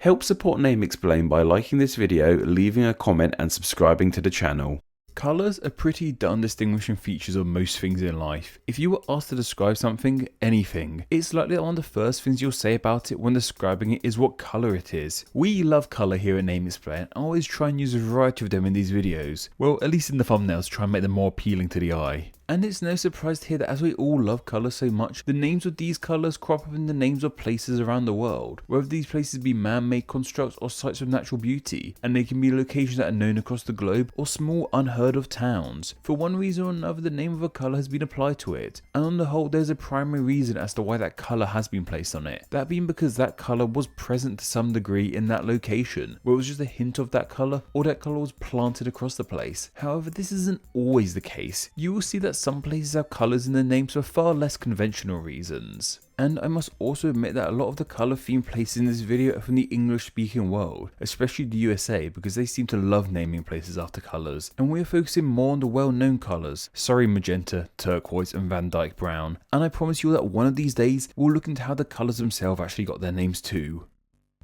Help support Name Explain by liking this video, leaving a comment and subscribing to the channel. Colours are pretty darn distinguishing features of most things in life. If you were asked to describe something, anything, it's likely that one of the first things you'll say about it when describing it is what colour it is. We love colour here at Name Explain and always try and use a variety of them in these videos. Well, at least in the thumbnails, to try and make them more appealing to the eye. And it's no surprise to hear that as we all love colour so much, the names of these colours crop up in the names of places around the world, whether these places be man-made constructs or sites of natural beauty, and they can be locations that are known across the globe or small unheard of towns. For one reason or another, the name of a colour has been applied to it, and on the whole there's a primary reason as to why that colour has been placed on it, that being because that colour was present to some degree in that location, where it was just a hint of that colour, or that colour was planted across the place. However, this isn't always the case. You will see that some places have colours in their names for far less conventional reasons. And I must also admit that a lot of the colour themed places in this video are from the English speaking world, especially the USA, because they seem to love naming places after colours, and we are focusing more on the well known colours, Surrey magenta, turquoise and Van Dyke brown, and I promise you that one of these days we'll look into how the colours themselves actually got their names too.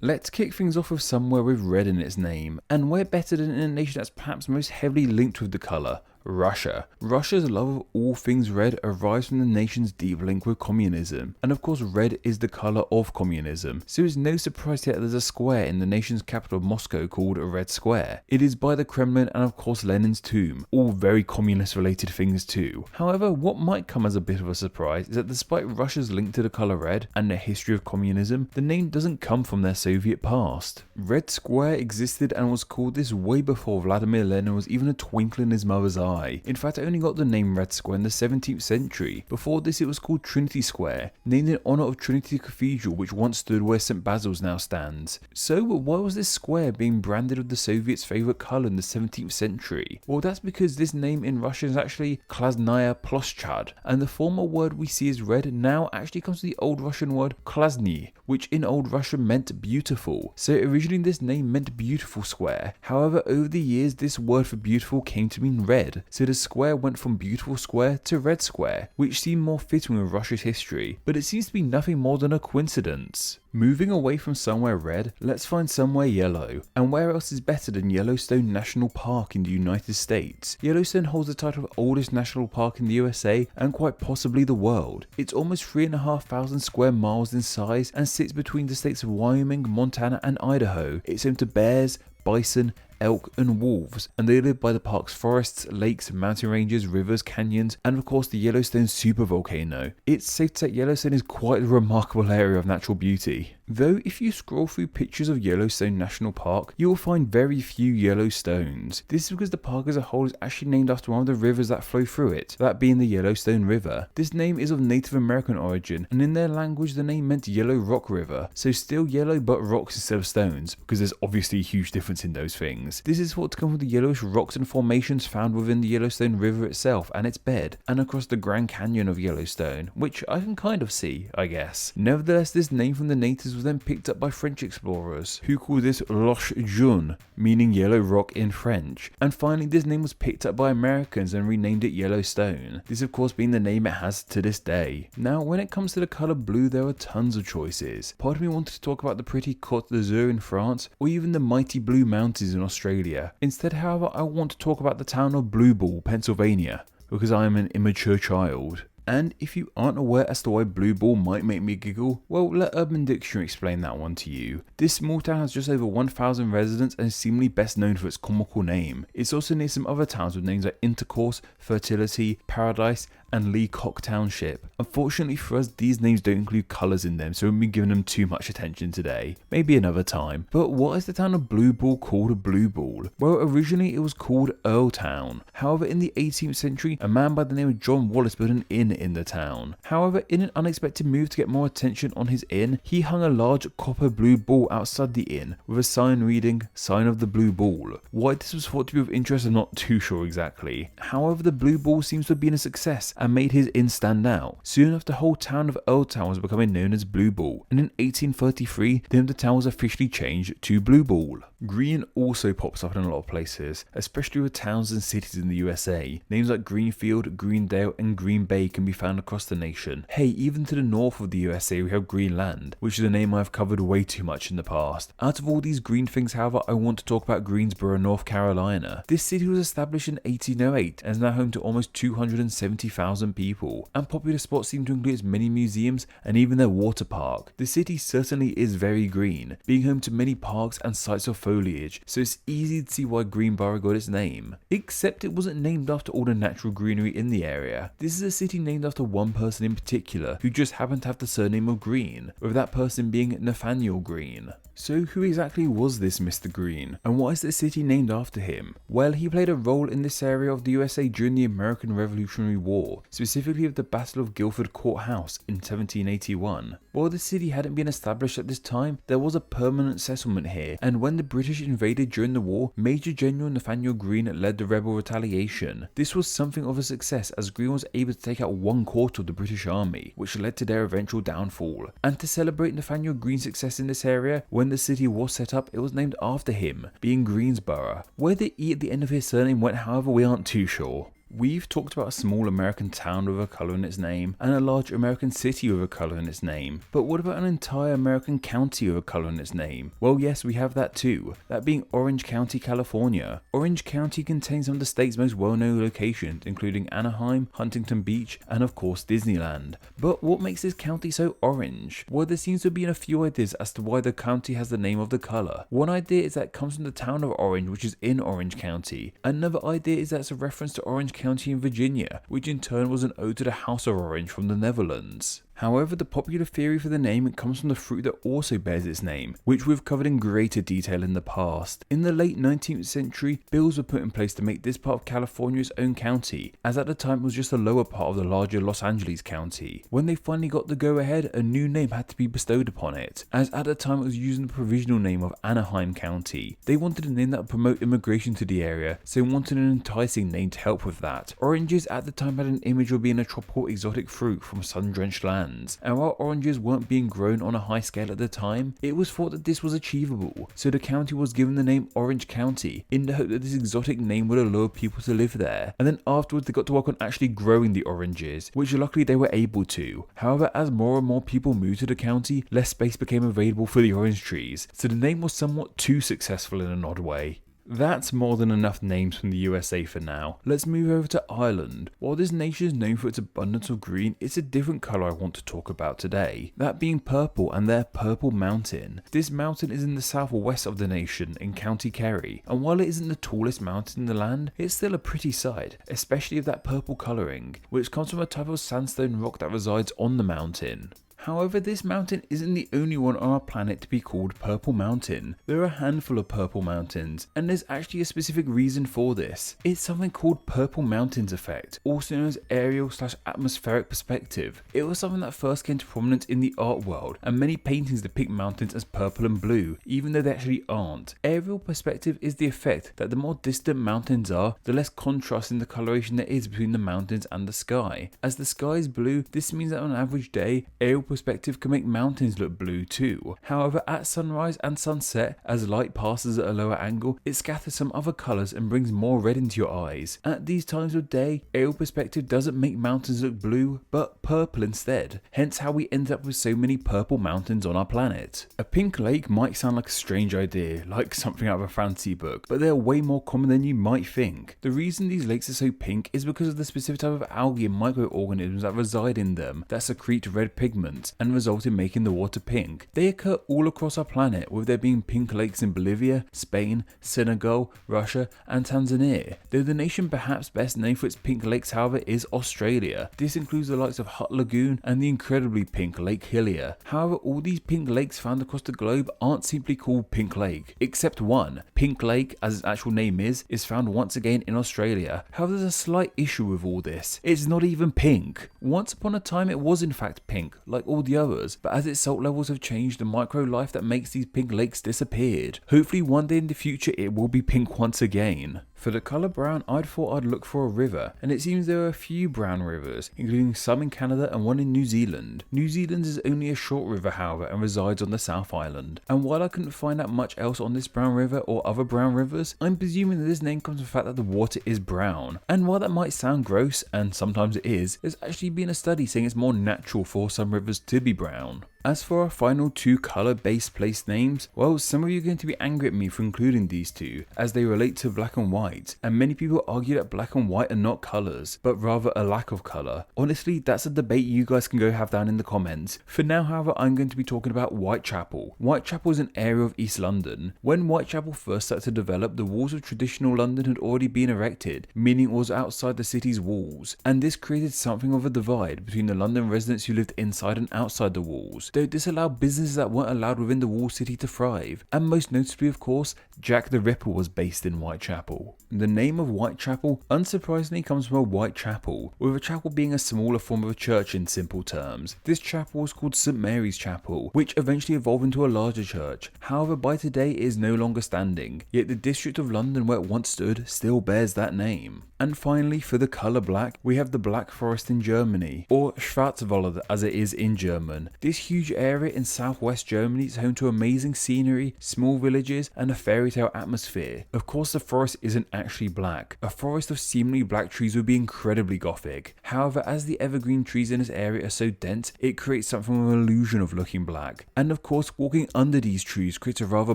Let's kick things off with somewhere with red in its name, and where better than in a nation that's perhaps most heavily linked with the colour, Russia. Russia's love of all things red arises from the nation's deep link with communism, and of course red is the colour of communism, so it's no surprise yet there's a square in the nation's capital Moscow called Red Square. It is by the Kremlin and of course Lenin's tomb, all very communist related things too. However, what might come as a bit of a surprise is that despite Russia's link to the colour red and their history of communism, the name doesn't come from their Soviet past. Red Square existed and was called this way before Vladimir Lenin was even a twinkle in his mother's eye. In fact, it only got the name Red Square in the 17th century. Before this it was called Trinity Square, named in honour of Trinity Cathedral, which once stood where St Basil's now stands. So why was this square being branded with the Soviets' favourite colour in the 17th century? Well, that's because this name in Russian is actually Krasnaya Ploshchad, and the former word we see as red now actually comes from the old Russian word Krasny, which in old Russian meant beautiful. So originally this name meant beautiful square. However, over the years this word for beautiful came to mean red. So the square went from Beautiful Square to Red Square, which seemed more fitting with Russia's history, but it seems to be nothing more than a coincidence. Moving away from somewhere red, let's find somewhere yellow. And where else is better than Yellowstone National Park in the United States? Yellowstone holds the title of oldest national park in the USA and quite possibly the world. It's almost 3,500 square miles in size and sits between the states of Wyoming, Montana and Idaho. It's home to bears, bison, elk and wolves, and they live by the park's forests, lakes, mountain ranges, rivers, canyons, and of course the Yellowstone supervolcano. It's safe to say Yellowstone is quite a remarkable area of natural beauty. Though if you scroll through pictures of Yellowstone National Park, you will find very few yellow stones. This is because the park as a whole is actually named after one of the rivers that flow through it, that being the Yellowstone River. This name is of Native American origin, and in their language the name meant Yellow Rock River, so still yellow but rocks instead of stones, because there's obviously a huge difference in those things. This is thought to come from the yellowish rocks and formations found within the Yellowstone River itself and its bed, and across the Grand Canyon of Yellowstone, which I can kind of see, I guess. Nevertheless, this name from the natives was then picked up by French explorers, who called this Roche Jaune, meaning yellow rock in French, and finally this name was picked up by Americans and renamed it Yellowstone, this of course being the name it has to this day. Now when it comes to the colour blue, there are tons of choices. Part of me wanted to talk about the pretty Côte d'Azur in France, or even the mighty Blue Mountains in Australia. Instead, however, I want to talk about the town of Blue Ball, Pennsylvania, because I am an immature child. And if you aren't aware as to why Blue Ball might make me giggle, well, let Urban Dictionary explain that one to you. This small town has just over 1,000 residents and is seemingly best known for its comical name. It's also near some other towns with names like Intercourse, Fertility, Paradise, and Leacock Township. Unfortunately for us, these names don't include colours in them, so we won't be giving them too much attention today. Maybe another time. But what is the town of Blue Ball called a Blue Ball? Well, originally it was called Earltown. However, in the 18th century, a man by the name of John Wallace built an inn in the town. However, in an unexpected move to get more attention on his inn, he hung a large copper blue ball outside the inn with a sign reading, "Sign of the Blue Ball." Why this was thought to be of interest, I'm not too sure exactly. However, the blue ball seems to have been a success, and made his inn stand out. Soon enough, the whole town of Earltown was becoming known as Blue Ball, and in 1833, the name of the town was officially changed to Blue Ball. Green also pops up in a lot of places, especially with towns and cities in the USA. Names like Greenfield, Greendale, and Green Bay can be found across the nation. Hey, even to the north of the USA we have Greenland, which is a name I've covered way too much in the past. Out of all these green things, however, I want to talk about Greensboro, North Carolina. This city was established in 1808 and is now home to almost 270,000 people, and popular spots seem to include its many museums and even their water park. The city certainly is very green, being home to many parks and sites of foliage, so it's easy to see why Greenboro got its name. Except it wasn't named after all the natural greenery in the area. This is a city named after one person in particular, who just happened to have the surname of Green, with that person being Nathaniel Green. So who exactly was this Mr. Green, and why is the city named after him? Well, he played a role in this area of the USA during the American Revolutionary War, specifically of the Battle of Guilford Courthouse in 1781. While the city hadn't been established at this time, there was a permanent settlement here, and when the British invaded during the war, Major General Nathaniel Greene led the rebel retaliation. This was something of a success, as Greene was able to take out 1/4 of the British army, which led to their eventual downfall. And to celebrate Nathaniel Greene's success in this area, when the city was set up, it was named after him, being Greensboro. Where the E at the end of his surname went, however, we aren't too sure. We've talked about a small American town with a colour in its name, and a large American city with a colour in its name. But what about an entire American county with a colour in its name? Well, yes, we have that too, that being Orange County, California. Orange County contains some of the state's most well-known locations, including Anaheim, Huntington Beach, and of course Disneyland. But what makes this county so orange? Well, there seems to be a few ideas as to why the county has the name of the colour. One idea is that it comes from the town of Orange, which is in Orange County. Another idea is that it's a reference to Orange County in Virginia, which in turn was an ode to the House of Orange from the Netherlands. However, the popular theory for the name comes from the fruit that also bears its name, which we've covered in greater detail in the past. In the late 19th century, bills were put in place to make this part of California its own county, as at the time it was just the lower part of the larger Los Angeles County. When they finally got the go-ahead, a new name had to be bestowed upon it, as at the time it was using the provisional name of Anaheim County. They wanted a name that would promote immigration to the area, so wanted an enticing name to help with that. Oranges at the time had an image of being a tropical exotic fruit from sun-drenched lands. And while oranges weren't being grown on a high scale at the time, it was thought that this was achievable, so the county was given the name Orange County, in the hope that this exotic name would allure people to live there. And then afterwards they got to work on actually growing the oranges, which luckily they were able to. However, as more and more people moved to the county, less space became available for the orange trees, so the name was somewhat too successful in an odd way. That's more than enough names from the USA for now. Let's move over to Ireland. While this nation is known for its abundance of green, it's a different colour I want to talk about today. That being purple and their Purple Mountain. This mountain is in the southwest of the nation in County Kerry, and while it isn't the tallest mountain in the land, it's still a pretty sight, especially of that purple colouring, which comes from a type of sandstone rock that resides on the mountain. However, this mountain isn't the only one on our planet to be called Purple Mountain. There are a handful of purple mountains, and there's actually a specific reason for this. It's something called Purple Mountains effect, also known as aerial/atmospheric perspective. It was something that first came to prominence in the art world, and many paintings depict mountains as purple and blue, even though they actually aren't. Aerial perspective is the effect that the more distant mountains are, the less contrast in the coloration there is between the mountains and the sky. As the sky is blue, this means that on an average day, aerial perspective can make mountains look blue too. However, at sunrise and sunset, as light passes at a lower angle, it scatters some other colours and brings more red into your eyes. At these times of day, aerial perspective doesn't make mountains look blue, but purple instead. Hence how we end up with so many purple mountains on our planet. A pink lake might sound like a strange idea, like something out of a fantasy book, but they are way more common than you might think. The reason these lakes are so pink is because of the specific type of algae and microorganisms that reside in them that secrete red pigment and result in making the water pink. They occur all across our planet, with there being pink lakes in Bolivia, Spain, Senegal, Russia, and Tanzania. Though the nation perhaps best known for its pink lakes, however, is Australia. This includes the likes of Hutt Lagoon and the incredibly pink Lake Hillier. However, all these pink lakes found across the globe aren't simply called Pink Lake, except one. Pink Lake, as its actual name is found once again in Australia. However, there's a slight issue with all this. It's not even pink. Once upon a time it was in fact pink, like all the others, but as its salt levels have changed, the micro life that makes these pink lakes disappeared. Hopefully one day in the future it will be pink once again. For the colour brown, I'd thought I'd look for a river, and it seems there are a few brown rivers, including some in Canada and one in New Zealand. New Zealand is only a short river, however, and resides on the South Island. And while I couldn't find out much else on this brown river or other brown rivers, I'm presuming that this name comes from the fact that the water is brown. And while that might sound gross, and sometimes it is, there's actually been a study saying it's more natural for some rivers to be brown. As for our final two colour-based place names, well, some of you are going to be angry at me for including these two, as they relate to black and white, and many people argue that black and white are not colours, but rather a lack of colour. Honestly, that's a debate you guys can go have down in the comments. For now, however, I'm going to be talking about Whitechapel. Whitechapel is an area of East London. When Whitechapel first started to develop, the walls of traditional London had already been erected, meaning it was outside the city's walls, and this created something of a divide between the London residents who lived inside and outside the walls. Though this allowed businesses that weren't allowed within the wall city to thrive, and most notably of course, Jack the Ripper was based in Whitechapel. The name of Whitechapel unsurprisingly comes from a white chapel, with a chapel being a smaller form of a church in simple terms. This chapel was called St Mary's Chapel, which eventually evolved into a larger church. However, by today it is no longer standing, yet the district of London where it once stood still bears that name. And finally, for the colour black, we have the Black Forest in Germany, or Schwarzwald as it is in German. This huge area in southwest Germany is home to amazing scenery, small villages, and a fairy tale atmosphere. Of course, the forest isn't actually black. A forest of seemingly black trees would be incredibly gothic. However, as the evergreen trees in this area are so dense, it creates something of an illusion of looking black. And of course, walking under these trees creates a rather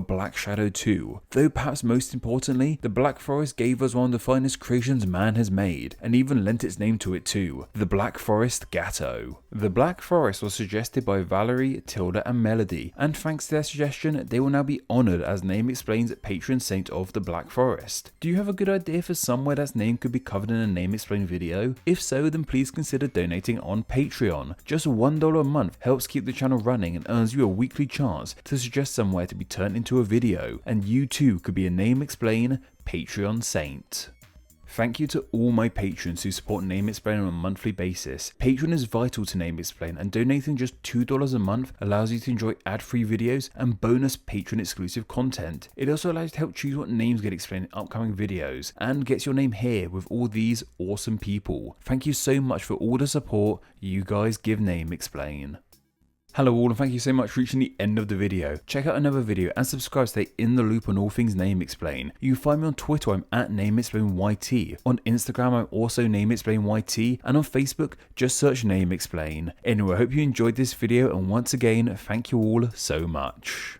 black shadow too. Though perhaps most importantly, the Black Forest gave us one of the finest creations man has made, and even lent its name to it too, the Black Forest Gatto. The Black Forest was suggested by Valerie, Tilda and Melody, and thanks to their suggestion, they will now be honoured as Name Explain's patron saint of the Black Forest. Do you have a good idea for somewhere that's name could be covered in a Name Explain video? If so, then please consider donating on Patreon. Just $1 a month helps keep the channel running and earns you a weekly chance to suggest somewhere to be turned into a video, and you too could be a Name Explain Patreon saint. Thank you to all my patrons who support Name Explain on a monthly basis. Patreon is vital to Name Explain, and donating just $2 a month allows you to enjoy ad-free videos and bonus patron exclusive content. It also allows you to help choose what names get explained in upcoming videos, and gets your name here with all these awesome people. Thank you so much for all the support you guys give Name Explain. Hello all, and thank you so much for reaching the end of the video. Check out another video and subscribe to stay in the loop on all things Name Explain. You can find me on Twitter, I'm at NameExplainYT. On Instagram, I'm also NameExplainYT. And on Facebook, just search Name Explain. Anyway, I hope you enjoyed this video, and once again, thank you all so much.